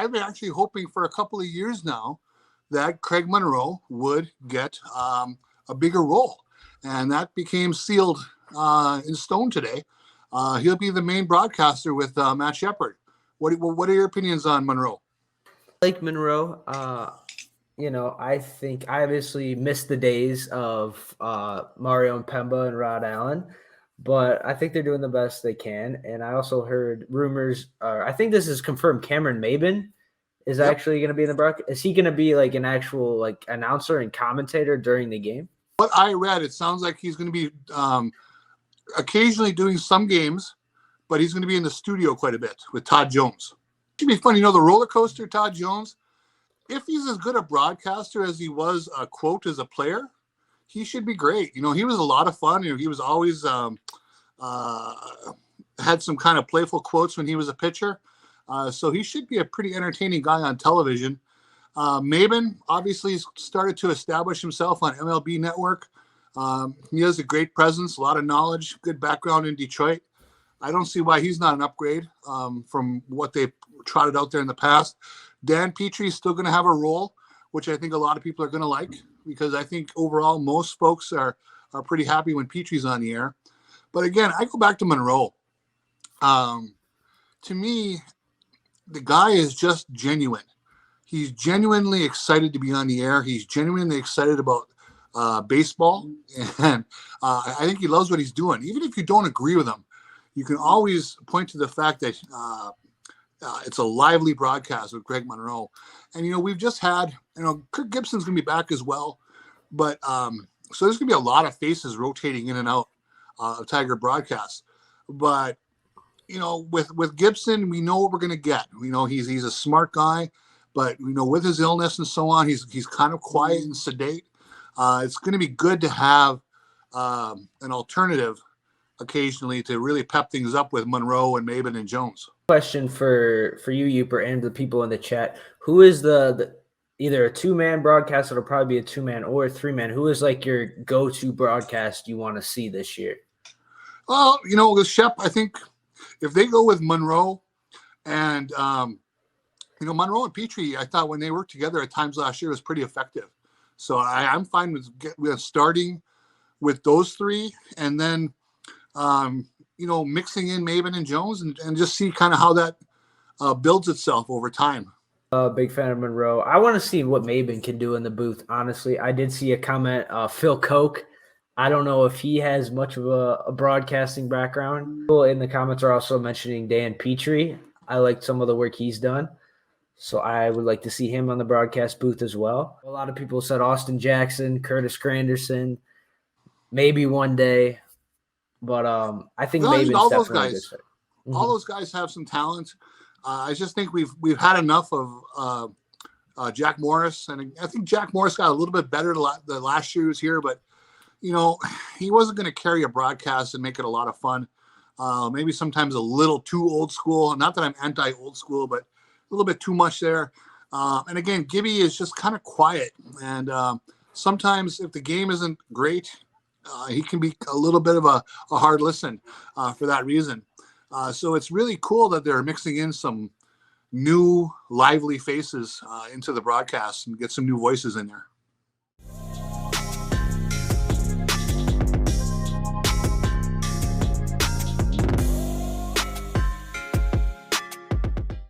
I've been actually hoping for a couple of years now that Craig Monroe would get a bigger role, and that became sealed in stone today. He'll be the main broadcaster with Matt Shepard. What are your opinions on Monroe? Like Monroe, I think I obviously missed the days of Mario and Pemba and Rod Allen, but I think they're doing the best they can. And I also heard rumors, I think this is confirmed, Cameron Maben is actually going to be in the broadcast. Is he going to be like an actual like announcer and commentator during the game? What I read, it sounds like he's going to be occasionally doing some games, but he's going to be in the studio quite a bit with Todd Jones. It should be fun. The roller coaster, Todd Jones, if he's as good a broadcaster as he was a quote as a player, he should be great. He was a lot of fun. He was always had some kind of playful quotes when he was a pitcher. So he should be a pretty entertaining guy on television. Maben obviously started to establish himself on MLB Network. He has a great presence, a lot of knowledge, good background in Detroit. I don't see why he's not an upgrade from what they trotted out there in the past. Dan Petrie is still going to have a role, which I think a lot of people are going to like, because I think overall most folks are pretty happy when Petrie's on the air. But again, I go back to Monroe. To me, the guy is just genuine. He's genuinely excited to be on the air. He's genuinely excited about baseball. And I think he loves what he's doing. Even if you don't agree with him, you can always point to the fact that it's a lively broadcast with Greg Monroe. And, we've just had, Kirk Gibson's going to be back as well. But so there's going to be a lot of faces rotating in and out of Tiger broadcasts. But, with Gibson, we know what we're going to get. He's a smart guy. But, with his illness and so on, he's kind of quiet and sedate. It's going to be good to have an alternative occasionally to really pep things up with Monroe and Maben and Jones. Question for you, Yooper, and the people in the chat. Who is the either a two-man broadcast, it'll probably be a two-man or a three-man. Who is like your go-to broadcast you want to see this year? Well, with Shep, I think if they go with Monroe and, Monroe and Petrie, I thought when they worked together at times last year was pretty effective. So I'm fine with starting with those three and then, mixing in Maben and Jones and just see kind of how that builds itself over time. Big fan of Monroe. I want to see what Maben can do in the booth, honestly. I did see a comment, Phil Koch. I don't know if he has much of a broadcasting background. People in the comments are also mentioning Dan Petrie. I like some of the work he's done. So I would like to see him on the broadcast booth as well. A lot of people said Austin Jackson, Curtis Granderson, maybe one day. But I think Maben's all definitely those guys. All those guys have some talent. I just think we've had enough of Jack Morris, and I think Jack Morris got a little bit better the last year he was here, but he wasn't going to carry a broadcast and make it a lot of fun. Maybe sometimes a little too old school. Not that I'm anti old school, but a little bit too much there. And again, Gibby is just kind of quiet, and sometimes if the game isn't great, he can be a little bit of a hard listen for that reason. So it's really cool that they're mixing in some new lively faces into the broadcast and get some new voices in there.